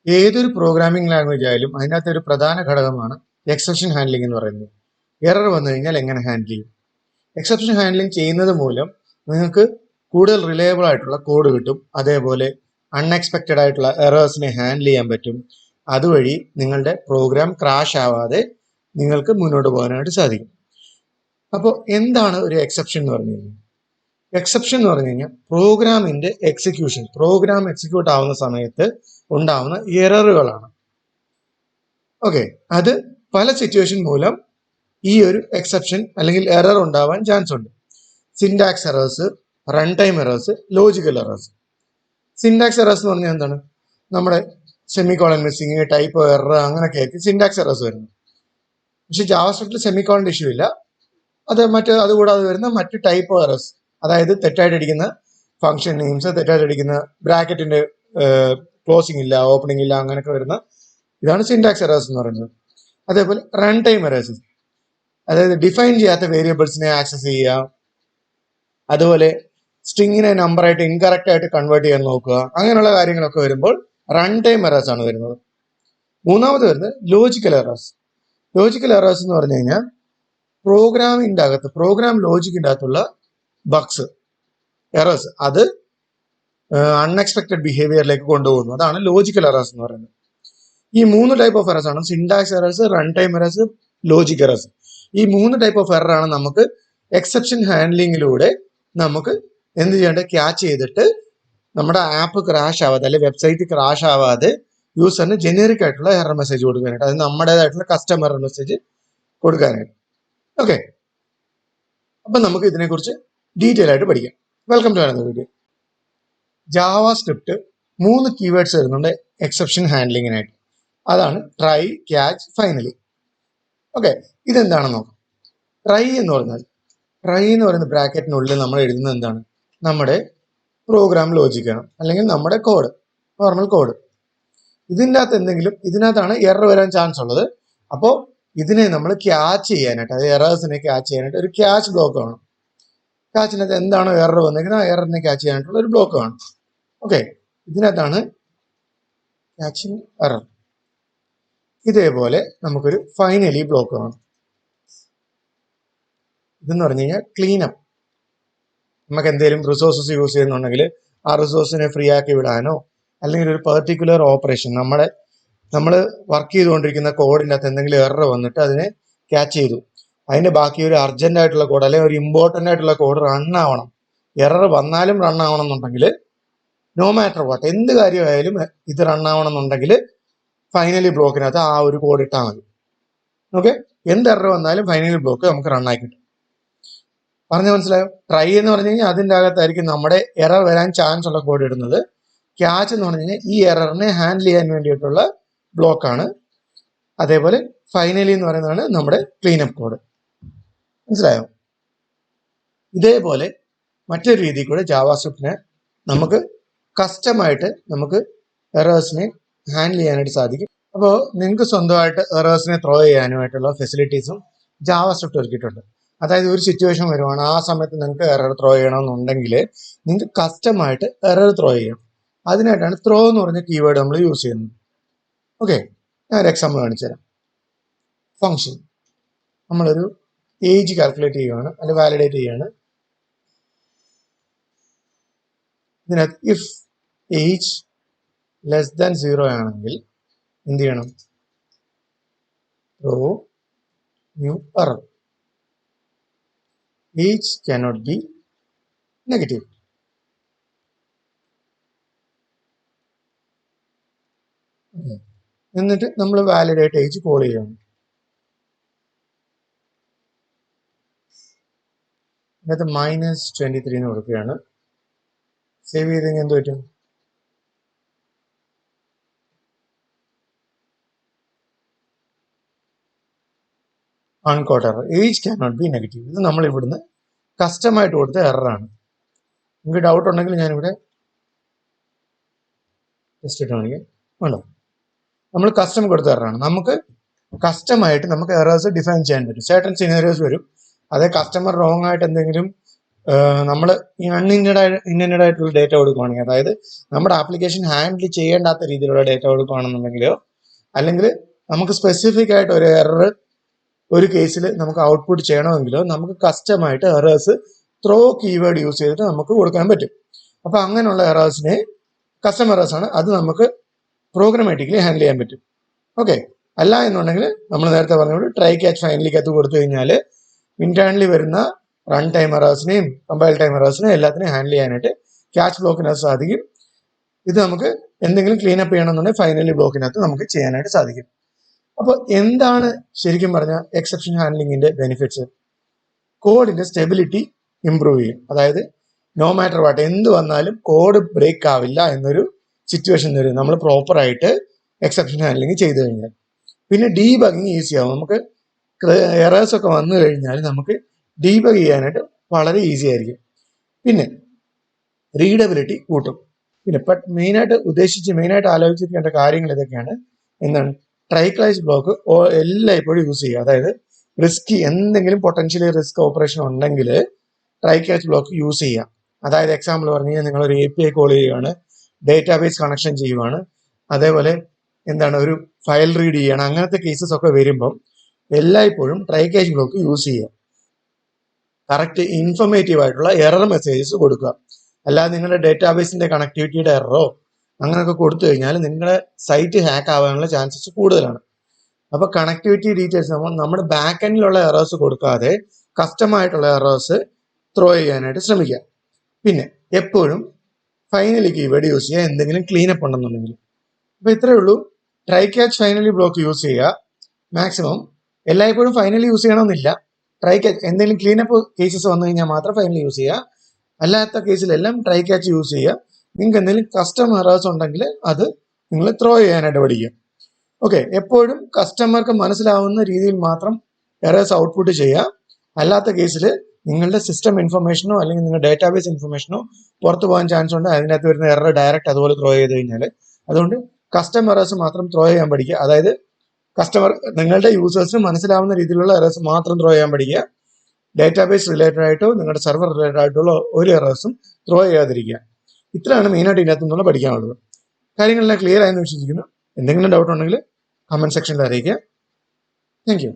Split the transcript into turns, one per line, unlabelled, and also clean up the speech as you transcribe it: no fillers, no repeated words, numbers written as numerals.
ഏതൊരു programming language ആയാലും അതിനകത്ത് ഒരു പ്രധാന ഘടകമാണ് എക്സെപ്ഷൻ ഹാൻഡ്ലിംഗ് എന്ന് പറയുന്നത്. എറർ വന്നു കഴിഞ്ഞാൽ എങ്ങനെ ഹാൻഡിൽ ചെയ്യും? എക്സെപ്ഷൻ ഹാൻഡ്ലിംഗ് ചെയ്യുന്നത് മൂലം നിങ്ങൾക്ക് കൂടുതൽ റിലയബിൾ ആയിട്ടുള്ള കോഡ് കിട്ടും. അതേപോലെ അൺഎക്സ്പെക്റ്റഡ് ആയിട്ടുള്ള എറേഴ്സിനെ ഹാൻഡിൽ ചെയ്യാൻ പറ്റും. അതുവഴി നിങ്ങളുടെ പ്രോഗ്രാം ക്രാഷ് ആവാതെ നിങ്ങൾക്ക് മുന്നോട്ട് പോകാനായിട്ട് സാധിക്കും. അപ്പോൾ എന്താണ് ഒരു എക്സെപ്ഷൻ എന്ന് പറഞ്ഞു കഴിഞ്ഞാൽ? എക്സെപ്ഷൻ എന്ന് പറഞ്ഞു കഴിഞ്ഞാൽ പ്രോഗ്രാമിന്റെ എക്സിക്യൂഷൻ, പ്രോഗ്രാം എക്സിക്യൂട്ട് ആവുന്ന സമയത്ത് ഉണ്ടാവുന്ന എററുകളാണ്. ഓക്കെ, അത് പല സിറ്റുവേഷൻ മൂലം ഈ ഒരു എക്സെപ്ഷൻ അല്ലെങ്കിൽ എറർ ഉണ്ടാവാൻ ചാൻസ് ഉണ്ട്. Syntax errors, run time errors, logical errors. Syntax errors എന്ന് പറഞ്ഞാൽ എന്താണ്? നമ്മുടെ സെമിക്കോളൻ മിസ്സിങ്, ടൈപ്പ് എറർ, അങ്ങനെയൊക്കെ ആയിരിക്കും സിൻടാക്സ് എറേഴ്സ് വരുന്നത്. പക്ഷെ ജാവാസ്ക്രിപ്റ്റിൽ സെമിക്കോളന്റെ ഇഷ്യൂ ഇല്ല. അതുകൂടാതെ വരുന്ന മറ്റ് ടൈപ്പ് എറേഴ്സ്, അതായത് തെറ്റായിട്ട് അടിക്കുന്ന ഫംഗ്ഷൻ നെയിംസ്, തെറ്റായിട്ട് അടിക്കുന്ന ബ്രാക്കറ്റിന്റെ ക്ലോസിംഗ് ഇല്ല, ഓപ്പണിംഗ് ഇല്ല, അങ്ങനെയൊക്കെ വരുന്ന ഇതാണ് സിൻടാക്സ് എറേഴ്സ് എന്ന് പറയുന്നത്. അതേപോലെ റൺ ടൈം എറേഴ്സ്, അതായത് ഡിഫൈൻ ചെയ്യാത്ത വേരിയബിൾസിനെ ആക്സസ് ചെയ്യുക, അതുപോലെ സ്ട്രിങ്ങിനെ നമ്പറായിട്ട് ഇൻകറക്റ്റ് ആയിട്ട് കൺവേർട്ട് ചെയ്യാൻ നോക്കുക, അങ്ങനെയുള്ള കാര്യങ്ങളൊക്കെ വരുമ്പോൾ റൺ ടൈം എറേഴ്സ് ആണ് വരുന്നത്. മൂന്നാമത് വരുന്നത് ലോജിക്കൽ എറേഴ്സ്. ലോജിക്കൽ എറേഴ്സ് എന്ന് പറഞ്ഞു കഴിഞ്ഞാൽ പ്രോഗ്രാമിന്റെ അകത്ത്, പ്രോഗ്രാം ലോജിക്കിന്റെ അകത്തുള്ള ബഗ്സ്, എറേഴ്സ്, അത് അൺഎക്സ്പെക്ടഡ് ബിഹേവിയറിലേക്ക് കൊണ്ടുപോകുന്നു. അതാണ് ലോജിക്കൽ എറേഴ്സ് എന്ന് പറയുന്നത്. ഈ 3 ടൈപ്പ് ഓഫ് എറേഴ്സ് ആണ്: syntax errors, run time errors, logic errors. ഈ 3 ടൈപ്പ് ഓഫ് എറർ ആണ് നമുക്ക് എക്സെപ്ഷൻ ഹാൻഡ്ലിങ്ങിലൂടെ നമുക്ക് എന്ത് ചെയ്യേണ്ടത്? ക്യാച്ച് ചെയ്തിട്ട് നമ്മുടെ ആപ്പ് ക്രാഷ് ആവാതെ, അല്ലെങ്കിൽ വെബ്സൈറ്റ് ക്രാഷ് ആവാതെ യൂസറിന് ജനറിക് ആയിട്ടുള്ള എറർ മെസ്സേജ് കൊടുക്കാനായിട്ട്, അത് നമ്മുടേതായിട്ടുള്ള കസ്റ്റമർ എറർ മെസ്സേജ് കൊടുക്കാനായിട്ട്. ഓക്കെ, അപ്പൊ നമുക്ക് ഇതിനെക്കുറിച്ച് ഡീറ്റെയിൽ ആയിട്ട് പഠിക്കാം. Welcome to another video. JavaScript 3 keywords വരുന്നുണ്ട് എക്സെപ്ഷൻ ഹാൻഡ്ലിങ്ങിനായിട്ട്. അതാണ് ട്രൈ, ക്യാച്ച്, ഫൈനലി. ഓക്കെ, ഇതെന്താണെന്ന് നോക്കാം. ട്രൈ എന്ന് പറയുന്ന ബ്രാക്കറ്റിനുള്ളിൽ നമ്മൾ എഴുതുന്നത് എന്താണ്? നമ്മുടെ പ്രോഗ്രാം ലോജിക്കാണ്, അല്ലെങ്കിൽ നമ്മുടെ കോഡ്, നോർമൽ കോഡ്. ഇതിനകത്താണ് എറർ വരാൻ ചാൻസ് ഉള്ളത്. അപ്പോൾ ഇതിനെ നമ്മൾ ക്യാച്ച് ചെയ്യാനായിട്ട്, അത് എറേഴ്സിനെ ക്യാച്ച് ചെയ്യാനായിട്ട് ഒരു ക്യാച്ച് ബ്ലോക്ക് വേണം. ക്യാച്ചിനകത്ത് എന്താണോ എറർ വന്നിരിക്കുന്നത് ആ എററിനെ ക്യാച്ച് ചെയ്യാനായിട്ടുള്ള ഒരു ബ്ലോക്ക് വേണം. ഓക്കെ, ഇതിനകത്താണ് ക്യാച്ചിങ് എറർ. ഇതേപോലെ നമുക്കൊരു ഫൈനലി ബ്ലോക്ക് വേണം. ഇതെന്ന് പറഞ്ഞു കഴിഞ്ഞാൽ ക്ലീനപ്പ്. നമുക്ക് എന്തെങ്കിലും റിസോഴ്സസ് യൂസ് ചെയ്യുന്നുണ്ടെങ്കിൽ ആ റിസോഴ്സിനെ ഫ്രീ ആക്കി വിടാനോ, അല്ലെങ്കിൽ ഒരു പെർട്ടിക്കുലർ ഓപ്പറേഷൻ, നമ്മൾ വർക്ക് ചെയ്തുകൊണ്ടിരിക്കുന്ന കോഡിൻ്റെ അകത്ത് എന്തെങ്കിലും എറർ വന്നിട്ട് അതിനെ ക്യാച്ച് ചെയ്തു, അതിന്റെ ബാക്കി ഒരു അർജന്റ് ആയിട്ടുള്ള കോഡ്, അല്ലെങ്കിൽ ഒരു ഇമ്പോർട്ടൻ്റ് ആയിട്ടുള്ള കോഡ് റൺ ആവണം. എറർ വന്നാലും റൺ ആവണം എന്നുണ്ടെങ്കിൽ, നോ മാറ്റർ വാട്ട്, എന്ത് കാര്യമായാലും ഇത് റൺ ആവണം എന്നുണ്ടെങ്കിൽ ഫൈനലി ബ്ലോക്കിനകത്ത് ആ ഒരു കോഡ് ഇട്ടാൽ മതി. ഓക്കെ, എന്ത് എറർ വന്നാലും ഫൈനലി ബ്ലോക്ക് നമുക്ക് റൺ ആക്കി കിട്ടും. പറഞ്ഞു മനസ്സിലായോ? ട്രൈ എന്ന് പറഞ്ഞു കഴിഞ്ഞാൽ അതിൻ്റെ അകത്തായിരിക്കും നമ്മുടെ എറർ വരാൻ ചാൻസ് ഉള്ള കോഡ് ഇടുന്നത്. ക്യാച്ച് എന്ന് പറഞ്ഞു കഴിഞ്ഞാൽ ഈ എററിനെ ഹാൻഡിൽ ചെയ്യാൻ വേണ്ടിയിട്ടുള്ള ബ്ലോക്കാണ്. അതേപോലെ ഫൈനലി എന്ന് പറയുന്നതാണ് നമ്മുടെ ക്ലീനപ്പ് കോഡ്. മനസ്സിലായോ? ഇതേപോലെ മറ്റൊരു രീതിയിൽ കൂടെ ജാവാസ്ക്രിപ്റ്റിനെ നമുക്ക് കസ്റ്റമായിട്ട് നമുക്ക് എറേഴ്സിനെ ഹാൻഡിൽ ചെയ്യാനായിട്ട് സാധിക്കും. അപ്പോൾ നിങ്ങൾക്ക് സ്വന്തമായിട്ട് എറേഴ്സിനെ ത്രോ ചെയ്യാനുമായിട്ടുള്ള ഫെസിലിറ്റീസും ജാവാസ്ക്രിപ്റ്റ് ഒരുക്കിയിട്ടുണ്ട്. അതായത് ഒരു സിറ്റുവേഷൻ വരുവാണ്, ആ സമയത്ത് നിങ്ങൾക്ക് എറർ ത്രോ ചെയ്യണമെന്നുണ്ടെങ്കിൽ നിങ്ങൾക്ക് കസ്റ്റമായിട്ട് എറർ ത്രോ ചെയ്യാം. അതിനായിട്ടാണ് ത്രോ എന്ന് പറഞ്ഞ കീവേഡ് നമ്മൾ യൂസ് ചെയ്യുന്നത്. ഓക്കെ, ഞാൻ ഒരു എക്സാമ്പിൾ കാണിച്ചു തരാം. ഫംഗ്ഷൻ, നമ്മളൊരു ഏജ് കാൽക്കുലേറ്റ് ചെയ്യുകയാണ്, അല്ലെങ്കിൽ വാലിഡേറ്റ് ചെയ്യുകയാണ്. ഇതിനകത്ത് ഇഫ് ഏജ് ലെസ് ദാൻ 0 ആണെങ്കിൽ എന്ത് ചെയ്യണം? Throw new error. Age cannot be negative. എന്നിട്ട് നമ്മൾ വാലിഡേറ്റ് ഏജ് കോൾ ചെയ്യണം. ഇതിനകത്ത് -23 എന്ന് കൊടുക്കുകയാണ്. സേവ് ചെയ്തെങ്കിൽ എന്ത് പറ്റും? Uncaught error, age cannot be negative. ഇത് നമ്മൾ ഇവിടുന്ന് കസ്റ്റമായിട്ട് കൊടുത്ത എററാണ്. നിങ്ങൾക്ക് ഡൗട്ട് ഉണ്ടെങ്കിൽ ഞാനിവിടെ ജസ്റ്റ് ഇട്ട് കാണിക്കാം. വേണ്ടോ, നമ്മൾ കസ്റ്റം കൊടുത്ത എററാണ്. നമുക്ക് കസ്റ്റമായിട്ട് നമുക്ക് എറേഴ്സ് ഡിഫൈൻ ചെയ്യാൻ പറ്റും. സർട്ടൻ സിനാരിയോസ് വരും, അതേ കസ്റ്റമർ റോങ് ആയിട്ട് എന്തെങ്കിലും നമ്മൾ ഈ ഇൻറ്റൻഡഡ് ആയിട്ടുള്ള ഡേറ്റ കൊടുക്കുകയാണെങ്കിൽ, അതായത് നമ്മുടെ ആപ്ലിക്കേഷൻ ഹാൻഡിൽ ചെയ്യേണ്ടാത്ത രീതിയിലുള്ള ഡേറ്റ കൊടുക്കുകയാണെന്നുണ്ടെങ്കിലോ, അല്ലെങ്കിൽ നമുക്ക് സ്പെസിഫിക് ആയിട്ട് ഒരു എറർ ഒരു കേസിൽ നമുക്ക് ഔട്ട്പുട്ട് ചെയ്യണമെങ്കിലോ നമുക്ക് കസ്റ്റമായിട്ട് എറേഴ്സ് ത്രോ കീവേഡ് യൂസ് ചെയ്തിട്ട് നമുക്ക് കൊടുക്കാൻ പറ്റും. അപ്പൊ അങ്ങനെയുള്ള എറേഴ്സിനെ കസ്റ്റം എറേഴ്സ് ആണ്, അത് നമുക്ക് പ്രോഗ്രാമാറ്റിക്കലി ഹാൻഡിൽ ചെയ്യാൻ പറ്റും. ഓക്കെ, അല്ല എന്നുണ്ടെങ്കിൽ നമ്മൾ നേരത്തെ പറഞ്ഞ ട്രൈ ക്യാച്ച് ഫൈനലിക്കകത്ത് കൊടുത്തു കഴിഞ്ഞാൽ ഇന്റേണലി വരുന്ന റൺ ടൈം എറേഴ്സിനെയും കമ്പൈൽ ടൈം എറേഴ്സിനെയും എല്ലാത്തിനെയും ഹാൻഡിൽ ചെയ്യാനായിട്ട് ക്യാച്ച് ബ്ലോക്കിനകത്ത് സാധിക്കും. ഇത് നമുക്ക് എന്തെങ്കിലും ക്ലീനപ്പ് ചെയ്യണമെന്നുണ്ടെങ്കിൽ ഫൈനലി ബ്ലോക്കിനകത്ത് നമുക്ക് ചെയ്യാനായിട്ട് സാധിക്കും. അപ്പോൾ എന്താണ് ശരിക്കും പറഞ്ഞാൽ എക്സെപ്ഷൻ ഹാൻഡ്ലിങ്ങിന്റെ ബെനിഫിറ്റ്സ്? കോഡിന്റെ സ്റ്റെബിലിറ്റി ഇംപ്രൂവ് ചെയ്യും. അതായത് നോ മാറ്റർ വാട്ട്, എന്ത് വന്നാലും കോഡ് ബ്രേക്ക് ആവില്ല എന്നൊരു സിറ്റുവേഷൻ വരും നമ്മൾ പ്രോപ്പർ ആയിട്ട് എക്സെപ്ഷൻ ഹാൻഡ്ലിങ് ചെയ്തു കഴിഞ്ഞാൽ. പിന്നെ ഡീബഗിങ് ഈസി ആവും. നമുക്ക് എറേഴ്സ് ഒക്കെ വന്നു കഴിഞ്ഞാൽ നമുക്ക് ഡീബഗ് ചെയ്യാനായിട്ട് വളരെ ഈസി ആയിരിക്കും. പിന്നെ റീഡബിലിറ്റി കൂട്ടും. പിന്നെ മെയിനായിട്ട് ആലോചിച്ചിരിക്കേണ്ട കാര്യങ്ങൾ ഇതൊക്കെയാണ്. എന്താണ്? ട്രൈ ക്യാച്ച് ബ്ലോക്ക് എല്ലായ്പ്പോഴും യൂസ് ചെയ്യുക. അതായത് എന്തെങ്കിലും പൊട്ടൻഷ്യലി റിസ്ക് ഓപ്പറേഷൻ ഉണ്ടെങ്കിൽ ട്രൈ ക്യാച്ച് ബ്ലോക്ക് യൂസ് ചെയ്യുക. അതായത് എക്സാമ്പിൾ പറഞ്ഞു കഴിഞ്ഞാൽ നിങ്ങൾ ഒരു API കോൾ ചെയ്യുകയാണ്, ഡേറ്റാബേസ് കണക്ഷൻ ചെയ്യുവാണ്, അതേപോലെ ഒരു ഫയൽ റീഡ് ചെയ്യണം, അങ്ങനത്തെ കേസസ് ഒക്കെ വരുമ്പം എല്ലായ്പ്പോഴും ട്രൈ ക്യാച്ച് ബ്ലോക്ക് യൂസ് ചെയ്യുക. കറക്റ്റ് ഇൻഫോർമേറ്റീവ് ആയിട്ടുള്ള എറർ മെസ്സേജസ് കൊടുക്കുക. അല്ലാതെ നിങ്ങളുടെ ഡേറ്റാബേസിന്റെ കണക്ടിവിറ്റിയുടെ എററോ അങ്ങനെയൊക്കെ കൊടുത്തു കഴിഞ്ഞാൽ നിങ്ങളുടെ സൈറ്റ് ഹാക്ക് ആവാനുള്ള ചാൻസസ് കൂടുതലാണ്. അപ്പൊ കണക്ടിവിറ്റി ഡീറ്റെയിൽസ് നമ്മുടെ ബാക്ക് എൻഡിലുള്ള എറേഴ്സ് കൊടുക്കാതെ കസ്റ്റമായിട്ടുള്ള എറേഴ്സ് ത്രോ ചെയ്യാനായിട്ട് ശ്രമിക്കുക. പിന്നെ എപ്പോഴും ഫൈനലി കീവേഡ് യൂസ് ചെയ്യുക എന്തെങ്കിലും ക്ലീനപ്പ് ഉണ്ടെന്നുണ്ടെങ്കിൽ. അപ്പൊ ഇത്രയേ ഉള്ളൂ. Try catch finally block use ചെയ്യുക. മാക്സിമം എല്ലായ്പ്പോഴും ഫൈനലി യൂസ് ചെയ്യണമെന്നില്ല. ട്രൈ ക്യാച്ച് എന്തെങ്കിലും ക്ലീനപ്പ് കേസസ് വന്നു കഴിഞ്ഞാൽ മാത്രം ഫൈനലി യൂസ് ചെയ്യുക. അല്ലാത്ത കേസിലെല്ലാം ട്രൈ ക്യാച്ച് യൂസ് ചെയ്യുക. നിങ്ങൾക്ക് എന്തെങ്കിലും കസ്റ്റം എറേഴ്സ് ഉണ്ടെങ്കിൽ അത് നിങ്ങൾ ത്രോ ചെയ്യാനായിട്ട് പഠിക്കുക. ഓക്കെ, എപ്പോഴും കസ്റ്റമർക്ക് മനസ്സിലാവുന്ന രീതിയിൽ മാത്രം എറേഴ്സ് ഔട്ട്പുട്ട് ചെയ്യുക. അല്ലാത്ത കേസിൽ നിങ്ങളുടെ സിസ്റ്റം ഇൻഫർമേഷനോ അല്ലെങ്കിൽ നിങ്ങളുടെ ഡേറ്റാബേസ് ഇൻഫർമേഷനോ പുറത്തു പോകാൻ ചാൻസ് ഉണ്ട്. അതിനകത്ത് വരുന്ന എറർ ഡയറക്റ്റ് അതുപോലെ ത്രോ ചെയ്ത് കഴിഞ്ഞാൽ. അതുകൊണ്ട് കസ്റ്റം എറേഴ്സ് മാത്രം ത്രോ ചെയ്യാൻ പഠിക്കുക. അതായത് നിങ്ങളുടെ യൂസേഴ്സിന് മനസ്സിലാവുന്ന രീതിയിലുള്ള എറേഴ്സ് മാത്രം ത്രോ ചെയ്യാൻ പഠിക്കുക. ഡേറ്റാബേസ് റിലേറ്റഡ് ആയിട്ടോ നിങ്ങളുടെ സെർവർ റിലേറ്റഡ് ആയിട്ടുള്ള ഒരു എറേഴ്സും ത്രോ ചെയ്യാതിരിക്കുക. ഇത്രയാണ് മെയിനായിട്ട് ഇതിനകത്ത് നിന്നുള്ള പഠിക്കാനുള്ളത്. കാര്യങ്ങളെല്ലാം ക്ലിയർ ആയെന്ന് വിശ്വസിക്കുന്നു. എന്തെങ്കിലും ഡൗട്ട് ഉണ്ടെങ്കിൽ കമന്റ് സെക്ഷനിൽ അറിയിക്കുക. Thank you.